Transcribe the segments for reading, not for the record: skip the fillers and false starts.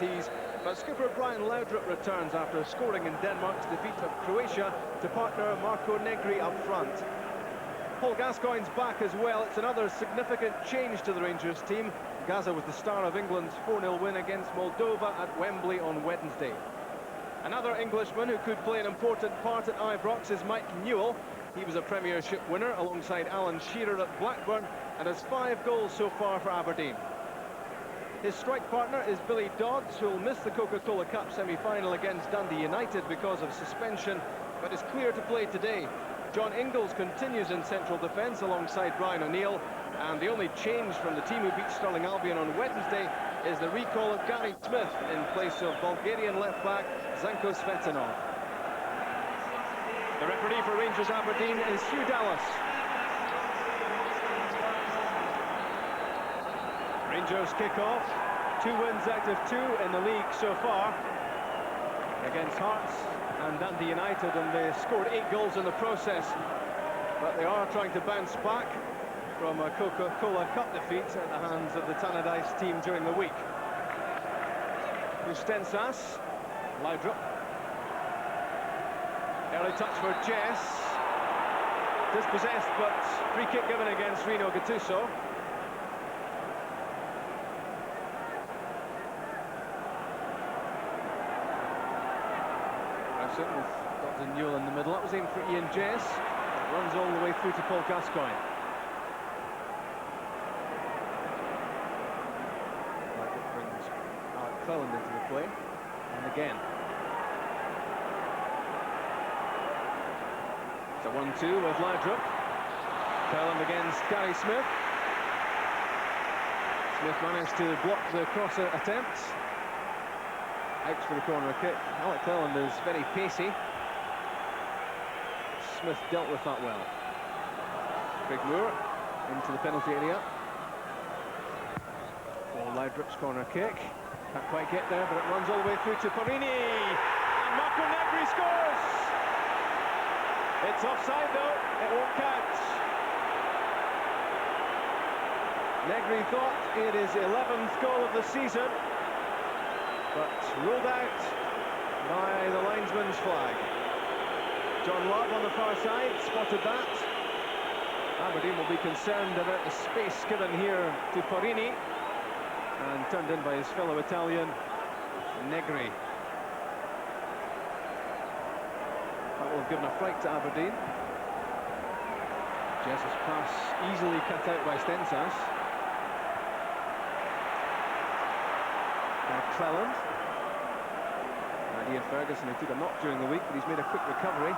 guarantees, but skipper Brian Laudrup returns after scoring in Denmark's defeat of Croatia to partner Marco Negri up front. Paul Gascoigne's back as well. It's another significant change to the Rangers team. Gaza was the star of England's 4-0 win against Moldova at Wembley on Wednesday. Another Englishman who could play an important part at Ibrox is Mike Newell. He was a Premiership winner alongside Alan Shearer at Blackburn and has 5 goals so far for Aberdeen. His strike partner is Billy Dodds, who will miss the Coca-Cola Cup semi-final against Dundee United because of suspension, but is clear to play today. John Ingalls continues in central defence alongside Brian O'Neill, and the only change from the team who beat Stirling Albion on Wednesday is the recall of Gary Smith in place of Bulgarian left-back Zanko Svetanov. The referee for Rangers Aberdeen is Hugh Dallas. Rangers kick off, 2 wins out of 2 in the league so far against Hearts and Dundee United, and they scored 8 goals in the process, but they are trying to bounce back from a Coca-Cola Cup defeat at the hands of the Tannadice team during the week. Stensas, Laudrup. Early touch for Jess. Dispossessed, but free kick given against Rino Gattuso. Preston with Dr. Newell in the middle. That was aimed for Ian Jess. Runs all the way through to Paul Gascoigne. Brings Alec Cleland into the play. And again. It's a 1-2 with Laudrup. Cleland against Gary Smith. Smith managed to block the cross attempt. Out for the corner kick. Alec Cleland is very pacey. Smith dealt with that well. Craig Moore into the penalty area. For Laudrup's corner kick. Can't quite get there, but it runs all the way through to Parini. And Marco Negri scores! It's offside though, it won't count. Negri thought it is 11th goal of the season, but ruled out by the linesman's flag. John Love on the far side spotted that. Aberdeen will be concerned about the space given here to Parini, and turned in by his fellow Italian, Negri. That will have given a fright to Aberdeen. Jess's pass easily cut out by Stensas. Cleland. And Ian Ferguson, who took a knock during the week, but he's made a quick recovery.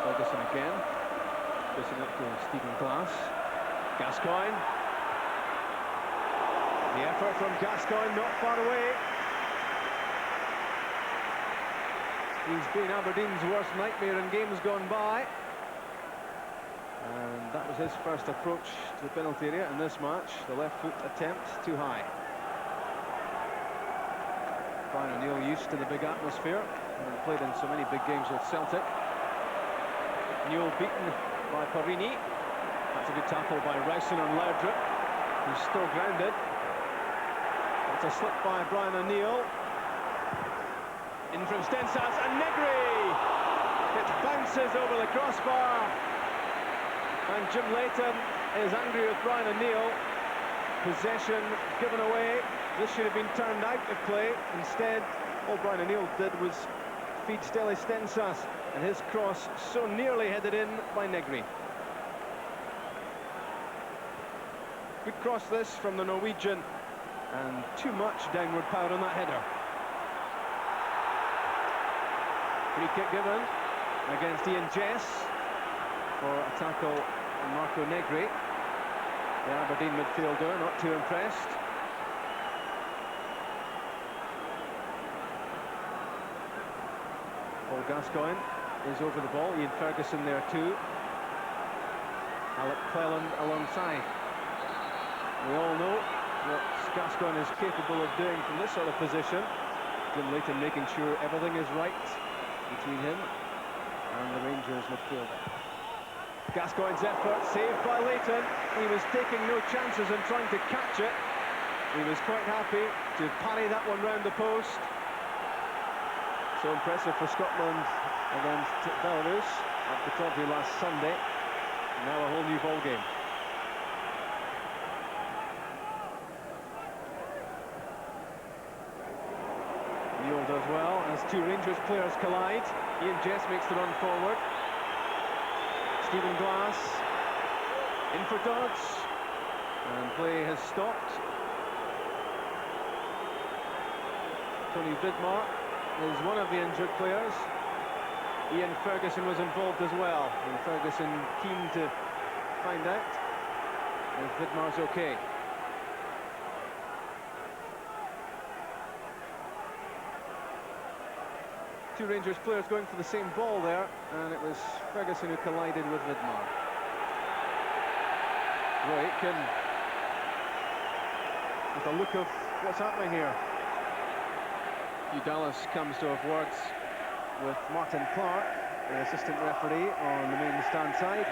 Ferguson again. Pushing up to Stephen Glass. Gascoigne. The effort from Gascoigne, not far away. He's been Aberdeen's worst nightmare in games gone by. And that was his first approach to the penalty area in this match. The left foot attempt too high. Brian O'Neill used to the big atmosphere and played in so many big games with Celtic. Newell beaten by Parini. That's a good tackle by Rowson on Laudrup, who's still grounded. That's a slip by Brian O'Neill. In from Stensas and Negri. It bounces over the crossbar. And Jim Layton is angry with Brian O'Neill. Possession given away. This should have been turned out of play. Instead, all Brian O'Neill did was feed Steli Stensas, and his cross so nearly headed in by Negri. Good cross this from the Norwegian, and too much downward power on that header. Free kick given against Ian Jess for a tackle on Marco Negri. The Aberdeen midfielder not too impressed. Paul Gascoigne is over the ball. Ian Ferguson there too. Alec Cleland alongside. We all know what Gascoigne is capable of doing from this sort of position. Jim Layton making sure everything is right between him and the Rangers midfielder. Gascoigne's effort, saved by Leighton. He was taking no chances and trying to catch it. He was quite happy to parry that one round the post. So impressive for Scotland against Belarus at Pataudry last Sunday. Now a whole new ball game. Neil does well as two Rangers players collide. Ian Jess makes the run forward. Stephen Glass in for Dodds, and play has stopped. Tony Vidmar is one of the injured players. Ian Ferguson was involved as well, and Ferguson keen to find out if Vidmar's okay. Two Rangers players going for the same ball there, and it was Ferguson who collided with Vidmar. Roy Aitken with a look of what's happening here. Hugh Dallas comes to have words with Martin Clark, the assistant referee on the main stand side.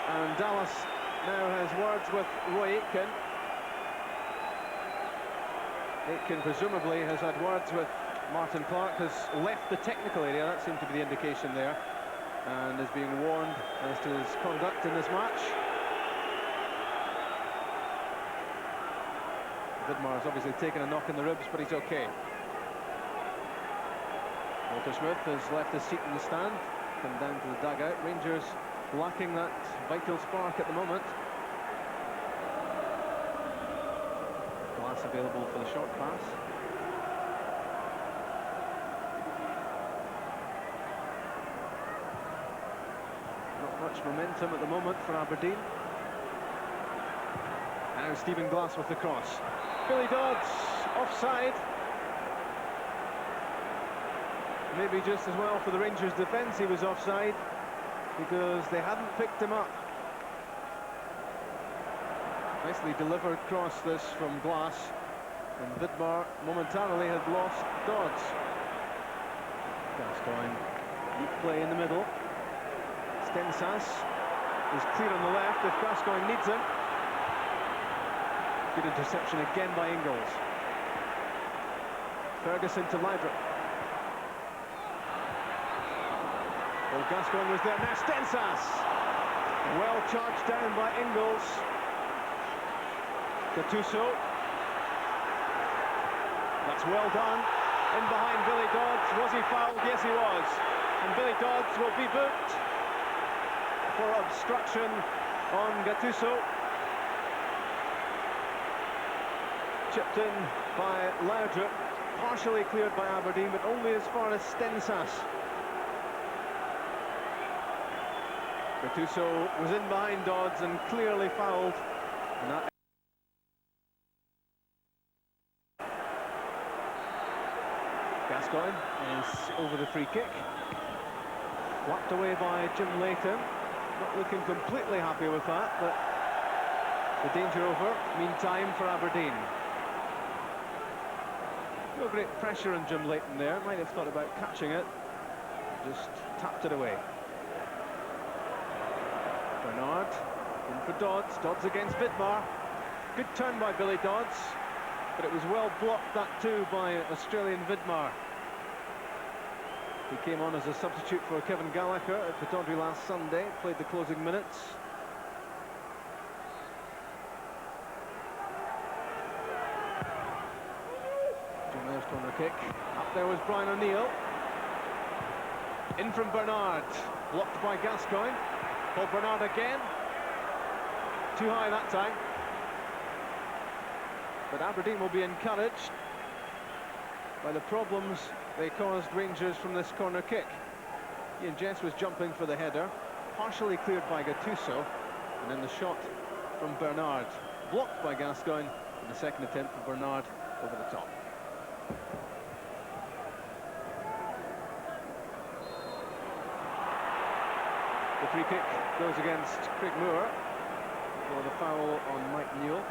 And Dallas now has words with Roy Aitken. Aitken presumably has had words with Martin Clark, has left the technical area, that seemed to be the indication there, and is being warned as to his conduct in this match. Vidmar's obviously taken a knock in the ribs, but he's okay. Walter Smith has left his seat in the stand, come down to the dugout. Rangers lacking that vital spark at the moment. Glass available for the short pass. Not much momentum at the moment for Aberdeen. Now Stephen Glass with the cross. Billy Dodds offside. Maybe just as well for the Rangers defence he was offside, because they hadn't picked him up. Nicely delivered cross this from Glass, and Vidmar momentarily had lost Dodds. Gascoigne, deep play in the middle. Stensas is clear on the left if Gascoigne needs him. Good interception again by Ingles. Ferguson to Laudrup. Well, Gascoigne was there, now Stensas! Well charged down by Ingles. Gattuso. That's well done. In behind Billy Dodds. Was he fouled? Yes, he was. And Billy Dodds will be booked for obstruction on Gattuso. Chipped in by Laudrup. Partially cleared by Aberdeen, but only as far as Stensas. Gattuso was in behind Dodds and clearly fouled. And that Gascoigne is over the free kick. Whacked away by Jim Leighton. Not looking completely happy with that, but the danger over. Meantime for Aberdeen. No great pressure on Jim Leighton there. Might have thought about catching it. Just tapped it away. Bernard in for Dodds. Dodds against Vidmar. Good turn by Billy Dodds, but it was well blocked, that too, by Australian Vidmar. He came on as a substitute for Kevin Gallagher at Pataudry last Sunday, played the closing minutes. Jim Miller's corner kick. Up there was Brian O'Neill. In from Bernard, blocked by Gascoigne. Paul Bernard again. Too high that time. But Aberdeen will be encouraged by the problems they caused Rangers from this corner kick. Ian Jess was jumping for the header, partially cleared by Gattuso, and then the shot from Bernard, blocked by Gascoigne, and the second attempt from Bernard over the top. The free kick goes against Craig Moore for the foul on Mike Newell.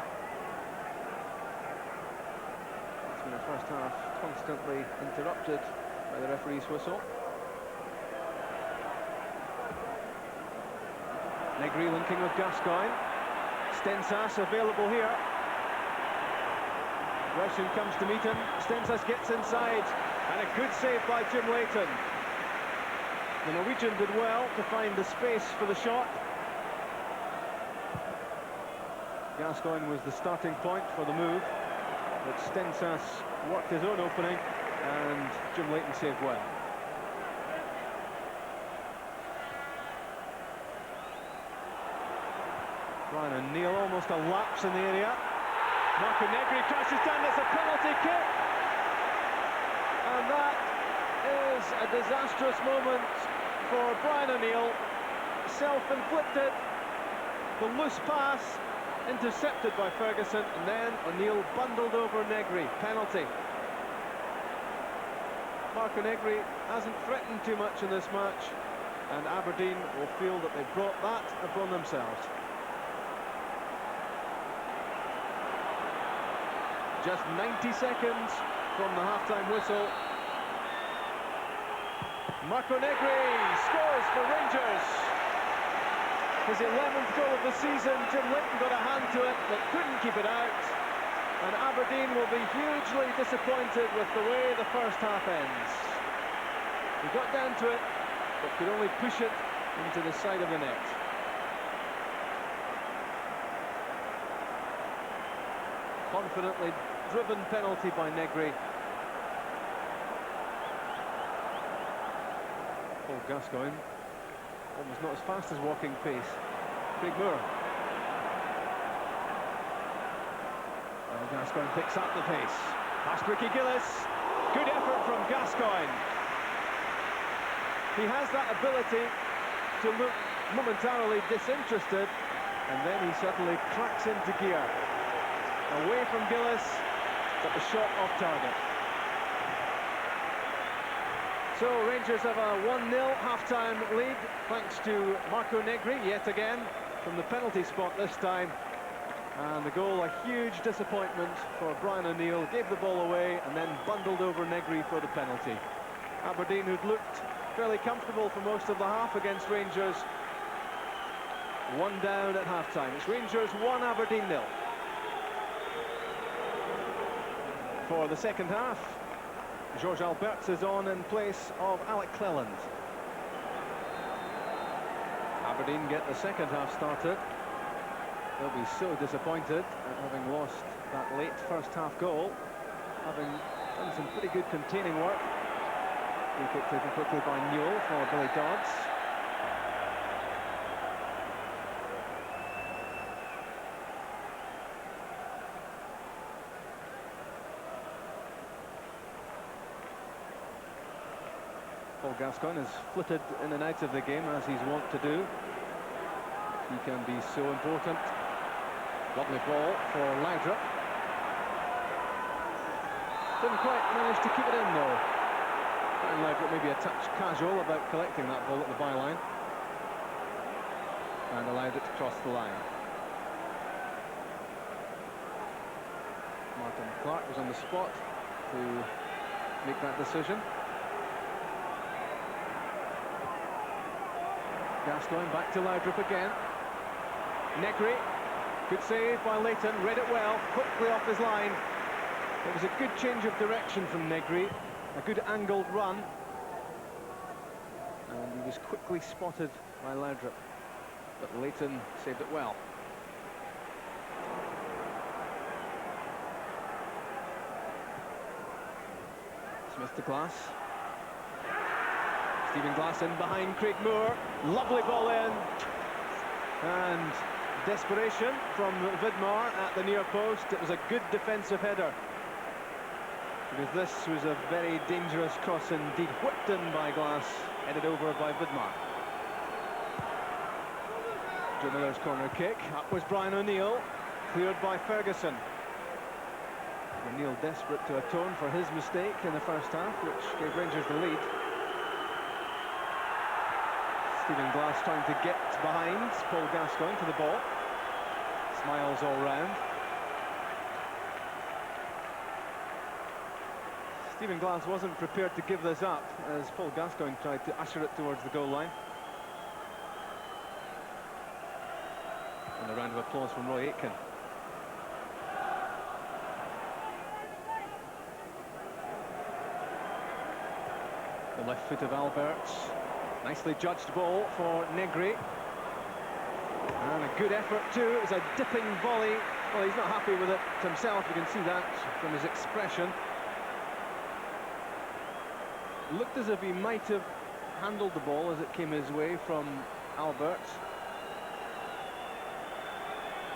That's been a First half constantly interrupted by the referee's whistle. Negri linking with Gascoigne. Stensas available here. Gresham comes to meet him. Stensas gets inside, and a good save by Jim Leighton. The Norwegian did well to find the space for the shot. Gascoigne was the starting point for the move, but Stensas worked his own opening, and Jim Leighton saved well. Brian O'Neill, almost a lapse in the area. Marco Negri crashes down, it's a penalty kick. And that is a disastrous moment for Brian O'Neill. Self-inflicted. The loose pass intercepted by Ferguson, and then O'Neill bundled over Negri. Penalty. Marco Negri hasn't threatened too much in this match, and Aberdeen will feel that they brought that upon themselves. Just 90 seconds from the half-time whistle. Marco Negri scores for Rangers. His 11th goal of the season. Jim Leighton got a hand to it, but couldn't keep it out. And Aberdeen will be hugely disappointed with the way the first half ends. He got down to it, but could only push it into the side of the net. Confidently driven penalty by Negri. Paul Gascoigne, almost not as fast as walking pace. Craig Moore. And Gascoigne picks up the pace. Past Ricky Gillis. Good effort from Gascoigne. He has that ability to look momentarily disinterested, and then he suddenly cracks into gear. Away from Gillis, but the shot off target. So Rangers have a 1-0 half-time lead, thanks to Marco Negri, yet again, from the penalty spot this time. And the goal, a huge disappointment for Brian O'Neill, gave the ball away and then bundled over Negri for the penalty. Aberdeen, who'd looked fairly comfortable for most of the half against Rangers, one down at half-time. It's Rangers 1, Aberdeen 0. For the second half, George Alberts is on in place of Alec Cleland. Aberdeen get the second half started. They'll be so disappointed at having lost that late first half goal, having done some pretty good containing work. Free kick taken quickly by Newell for Billy Dodds. Paul Gascoigne has flitted in and out of the game, as he's wont to do. He can be so important. Lovely ball for Laudrup. Didn't quite manage to keep it in, though. And Laudrup maybe a touch casual about collecting that ball at the byline, and allowed it to cross the line. Martin Clark was on the spot to make that decision. Gascoigne back to Laudrup again. Negri, good save by Leighton, read it well, quickly off his line. It was a good change of direction from Negri, a good angled run, and he was quickly spotted by Laudrup, but Leighton saved it well. Smith to Glass. Stephen Glass in behind Craig Moore. Lovely ball in. And desperation from Vidmar at the near post. It was a good defensive header, because this was a very dangerous cross indeed. Whipped in by Glass, headed over by Vidmar. Joe Miller's corner kick. Up was Brian O'Neill, cleared by Ferguson. O'Neill desperate to atone for his mistake in the first half, which gave Rangers the lead. Stephen Glass trying to get behind Paul Gascoigne to the ball. Smiles all round. Stephen Glass wasn't prepared to give this up as Paul Gascoigne tried to usher it towards the goal line. And a round of applause from Roy Aitken. The left foot of Alberts. Nicely judged ball for Negri. And a good effort too. It was a dipping volley. Well, he's not happy with it himself. You can see that from his expression. Looked as if he might have handled the ball as it came his way from Alberts.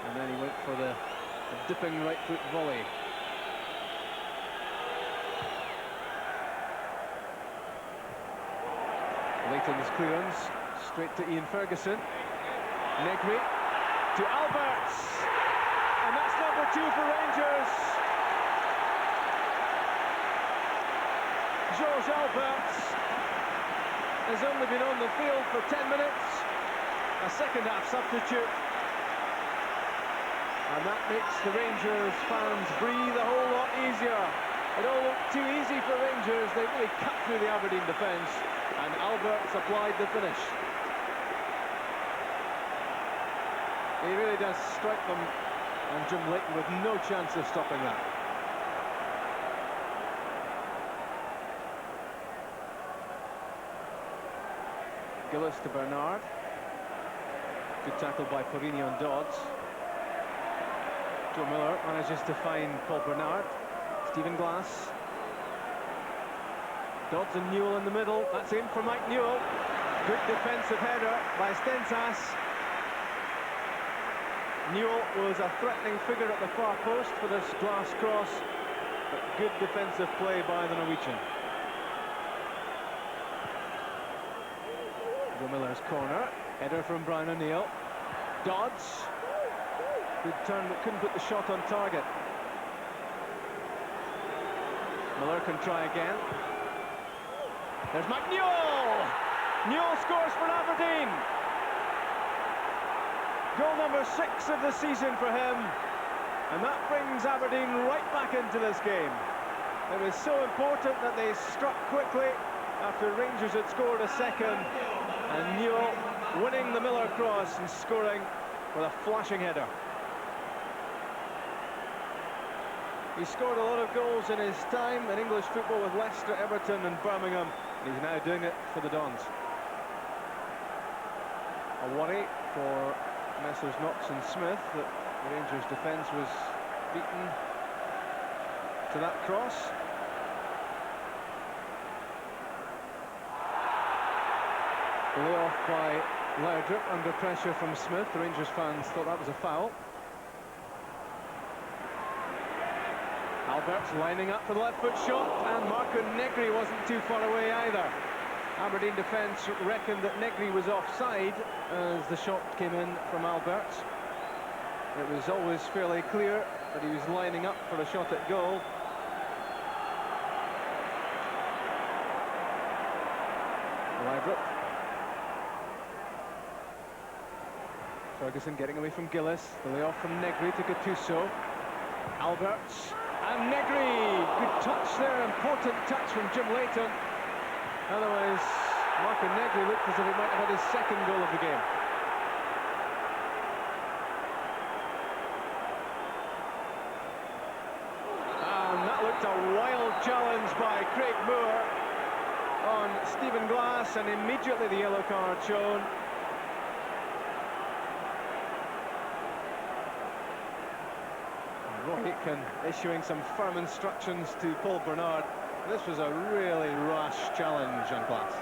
And then he went for the dipping right foot volley. Leighton's clearance, straight to Ian Ferguson. Negri to Alberts. And that's number 2 for Rangers. George Alberts has only been on the field for 10 minutes. A second-half substitute. And that makes the Rangers fans breathe a whole lot easier. It all looked too easy for Rangers. They really cut through the Aberdeen defence, and Alberts applied the finish. He really does strike them, and Jim Leighton with no chance of stopping that. Gillis to Bernard. Good tackle by Porini on Dodds. Joe Miller manages to find Paul Bernard. Stephen Glass. Dodds and Newell in the middle. That's in for Mike Newell. Good defensive header by Stensas. Newell was a threatening figure at the far post for this Glass cross, but good defensive play by the Norwegian. Joe Miller's corner. Header from Brian O'Neill. Dodds. Good turn, but couldn't put the shot on target. Miller can try again. There's Mike Newell! Newell scores for Aberdeen. Goal number 6 of the season for him. And that brings Aberdeen right back into this game. It was so important that they struck quickly after Rangers had scored a second. And Newell winning the Miller cross and scoring with a flashing header. He scored a lot of goals in his time in English football with Leicester, Everton and Birmingham, and he's now doing it for the Dons. A worry for Messrs Knox and Smith that the Rangers defence was beaten to that cross. The lay-off by Laudrup under pressure from Smith. The Rangers fans thought that was a foul. Alberts lining up for the left foot shot, and Marco Negri wasn't too far away either. Aberdeen defence reckoned that Negri was offside as the shot came in from Alberts. It was always fairly clear that he was lining up for a shot at goal. Laudrup. Ferguson getting away from Gillis. The layoff from Negri to Gattuso. Alberts. And Negri, good touch there, important touch from Jim Leighton. Otherwise, Marco Negri looked as if he might have had his second goal of the game. And that looked a wild challenge by Craig Moore on Stephen Glass, and immediately the yellow card shown. Roy Aitken issuing some firm instructions to Paul Bernard. This was a really rash challenge on Glass.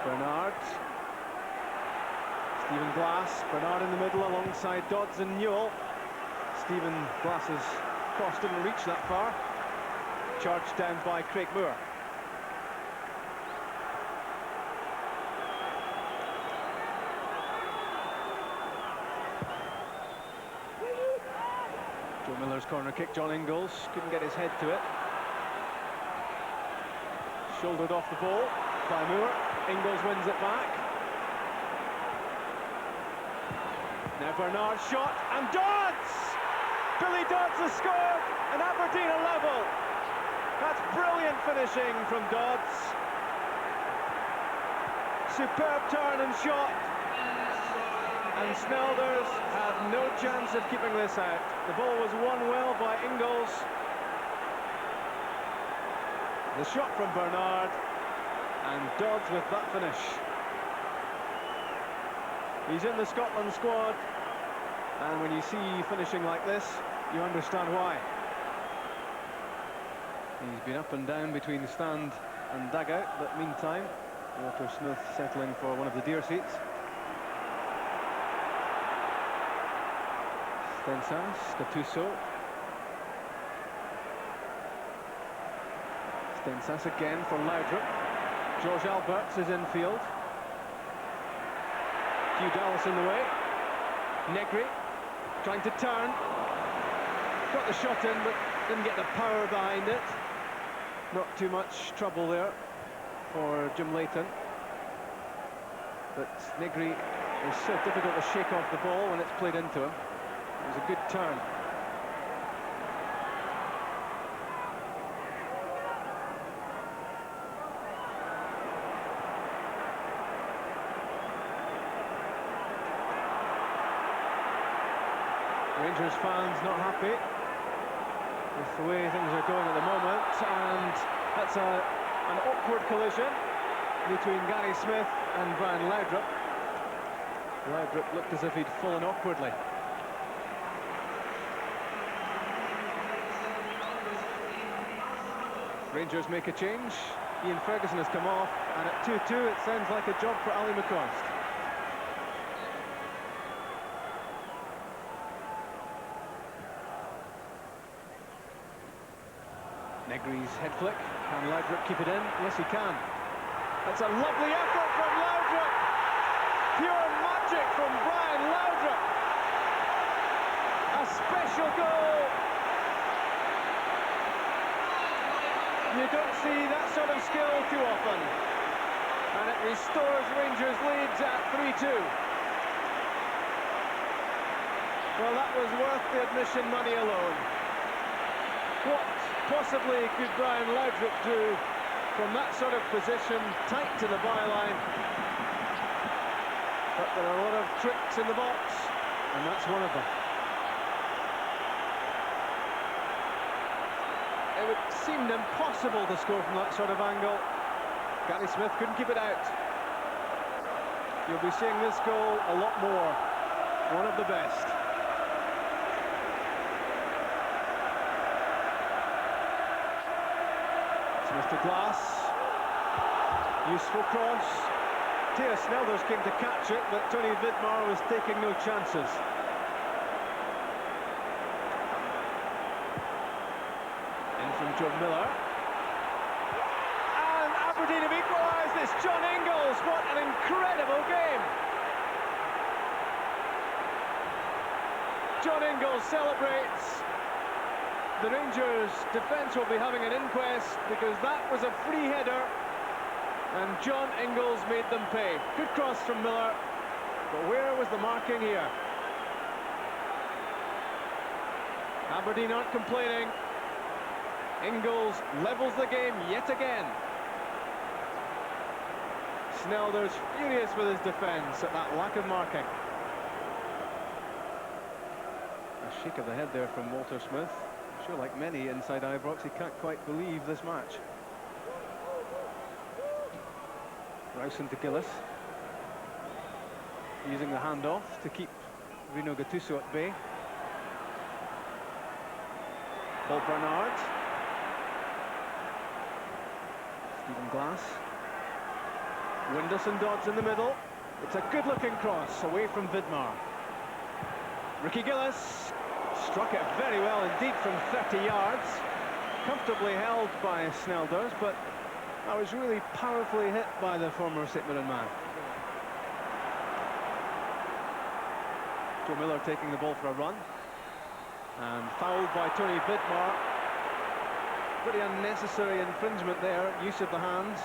Bernard. Stephen Glass. Bernard in the middle alongside Dodds and Newell. Stephen Glass's cross didn't reach that far. Charged down by Craig Moore. Joe Miller's corner kick. John Ingalls couldn't get his head to it. Shouldered off the ball by Moore. Ingalls wins it back. Now Bernard's shot, and Dodds! Billy Dodds has scored, and Aberdeen are level. That's brilliant finishing from Dodds. Superb turn and shot. And Snelders had no chance of keeping this out. The ball was won well by Ingles. The shot from Bernard, and Dodds with that finish. He's in the Scotland squad, and when you see finishing like this, you understand why. He's been up and down between the stand and dugout, but meantime, Walter Smith settling for one of the deer seats. Stensas, Gattuso. Stensas again for Laudrup. George Alberts is in field. Hugh Dallas in the way. Negri trying to turn. Got the shot in, but didn't get the power behind it. Not too much trouble there for Jim Leighton. But Negri is so difficult to shake off the ball when it's played into him. It was a good turn. Rangers fans not happy with the way things are going at the moment, and that's an awkward collision between Gary Smith and Brian Laudrup. Laudrup looked as if he'd fallen awkwardly. Rangers make a change. Ian Ferguson has come off, and at 2-2 it sounds like a job for Ali McCoist. Negri's head flick. Can Laudrup keep it in? Yes, he can. That's a lovely effort from Laudrup. Pure magic from Brian Laudrup. A special goal. You don't see that sort of skill too often. And it restores Rangers' leads at 3-2. Well, that was worth the admission money alone. What possibly could Brian Laudrup do from that sort of position, tight to the byline? But there are a lot of tricks in the box, and that's one of them. It would seem impossible to score from that sort of angle. Gary Smith couldn't keep it out. You'll be seeing this goal a lot more. One of the best. Smith to Glass. Useful cross. Thea Snelders came to catch it, but Tony Vidmar was taking no chances. From Joe Miller. And Aberdeen have equalised this. John Ingles, what an incredible game. John Ingles celebrates. The Rangers defence will be having an inquest because that was a free header and John Ingles made them pay. Good cross from Miller, but where was the marking here? Aberdeen aren't complaining. Ingles levels the game yet again. Snelders furious with his defence at that lack of marking. A shake of the head there from Walter Smith. I'm sure, like many inside Ibrox, he can't quite believe this match. Rowson to Gillis. Using the handoff to keep Rino Gattuso at bay. Paul Bernard. Stephen Glass. Windus and Dodds in the middle. It's a good-looking cross away from Vidmar. Ricky Gillis struck it very well indeed from 30 yards. Comfortably held by Snelders, but that was really powerfully hit by the former St Mirren man. Joe Miller taking the ball for a run. And fouled by Tony Vidmar. Pretty unnecessary infringement there, use of the hands.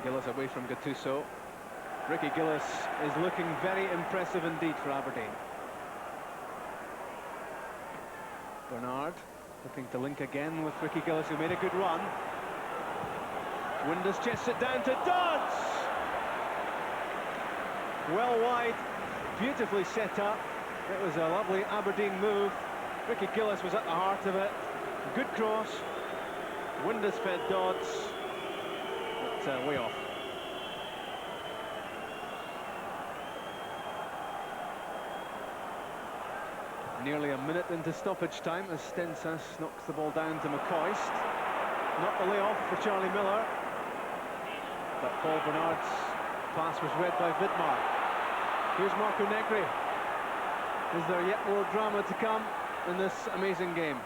Gillis away from Gattuso. Ricky Gillis is looking very impressive indeed for Aberdeen. Bernard looking to link again with Ricky Gillis, who made a good run. Windus chests it down to Dodds. Well wide, beautifully set up. It was a lovely Aberdeen move. Ricky Gillis was at the heart of it. Good cross. Windus fed Dodds, but way off. Nearly a minute into stoppage time as Stensas knocks the ball down to McCoist. Not the layoff for Charlie Miller, but Paul Bernard's pass was read by Vidmar. Here's Marco Negri. Is there yet more drama to come in this amazing game?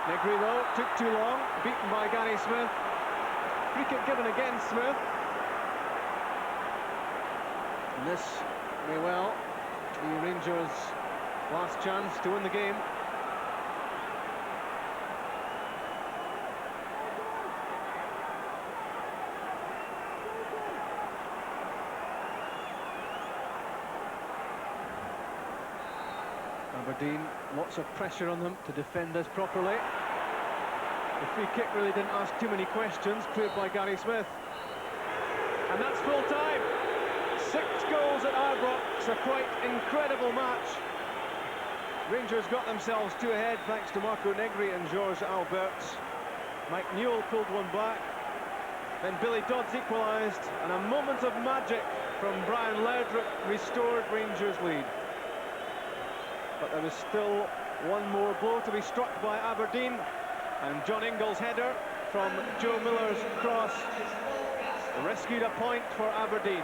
Negri, though, took too long, beaten by Gary Smith. Free kick given against Smith. And this may well be Rangers' last chance to win the game. Aberdeen, lots of pressure on them to defend this properly. The free kick really didn't ask too many questions, cleared by Gary Smith. And that's full time. 6 goals at Ibrox, a quite incredible match. Rangers got themselves 2 ahead thanks to Marco Negri and Georges Alberts. Mike Newell pulled one back. Then Billy Dodds equalised, and a moment of magic from Brian Laudrup restored Rangers' lead. But there was still one more blow to be struck by Aberdeen, and John Ingall's header from Joe Miller's cross rescued a point for Aberdeen.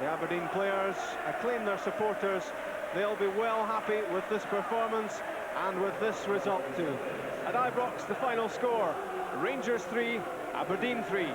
The Aberdeen players acclaim their supporters. They'll be well happy with this performance and with this result too. At Ibrox, the final score, Rangers 3, Aberdeen 3.